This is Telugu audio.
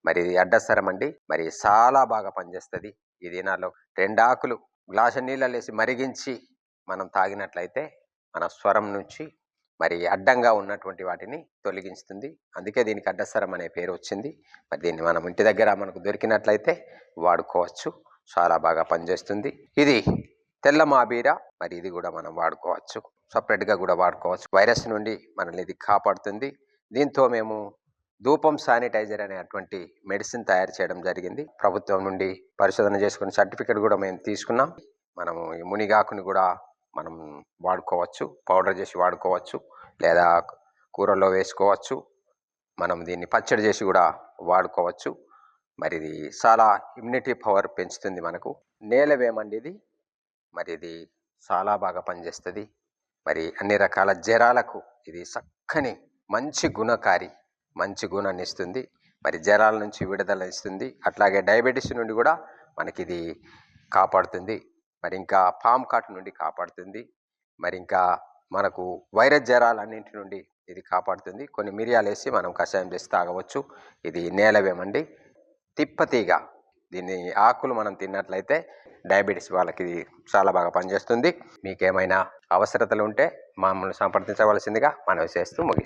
మరి ఇది అడ్డసరం అండి. మరి చాలా బాగా పనిచేస్తుంది. ఈ దినాల్లో 2 ఆకులు గ్లాసు నీళ్ళలేసి మరిగించి మనం తాగినట్లయితే మన స్వరం నుంచి మరి అడ్డంగా ఉన్నటువంటి వాటిని తొలగిస్తుంది. అందుకే దీనికి అడ్డసరం అనే పేరు వచ్చింది. మరి దీన్ని మనం ఇంటి దగ్గర మనకు దొరికినట్లయితే వాడుకోవచ్చు. చాలా బాగా పనిచేస్తుంది. ఇది తెల్ల మాబీర. మరి ఇది కూడా మనం వాడుకోవచ్చు. సపరేట్గా కూడా వాడుకోవచ్చు. వైరస్ నుండి మనల్ని ఇది కాపాడుతుంది. దీంతో మేము ధూపం శానిటైజర్ అనేటువంటి మెడిసిన్ తయారు చేయడం జరిగింది. ప్రభుత్వం నుండి పరిశోధన చేసుకుని సర్టిఫికేట్ కూడా మేము తీసుకున్నాం. మనము ఈ మునిగాకుని కూడా మనం వాడుకోవచ్చు. పౌడర్ చేసి వాడుకోవచ్చు, లేదా కూరల్లో వేసుకోవచ్చు. మనం దీన్ని పచ్చడి చేసి కూడా వాడుకోవచ్చు. మరి ఇది చాలా ఇమ్యూనిటీ పవర్ పెంచుతుంది మనకు. నేలవేమండి ఇది. మరి ఇది చాలా బాగా పనిచేస్తుంది. మరి అన్ని రకాల జ్వరాలకు ఇది చక్కని మంచి గుణకారి, మంచి గుణాన్ని ఇస్తుంది. మరి జ్వరాల నుంచి విడుదల ఇస్తుంది. అట్లాగే డయాబెటీస్ నుండి కూడా మనకి ఇది కాపాడుతుంది. మరి ఇంకా పాము కాటు నుండి కాపాడుతుంది. మరి ఇంకా మనకు వైరస్ జ్వరాలన్నింటి నుండి ఇది కాపాడుతుంది. కొన్ని మిరియాలు వేసి మనం కషాయం చేసి తాగవచ్చు. ఇది నేలవేమండి. తిప్పతీగ. దీన్ని ఆకులు మనం తిన్నట్లయితే డయాబెటీస్ వాళ్ళకి ఇది చాలా బాగా పనిచేస్తుంది. మీకేమైనా అవసరతలు ఉంటే మమ్మల్ని సంప్రదించవలసిందిగా మనవి చేస్తూ ముగిస్తాం.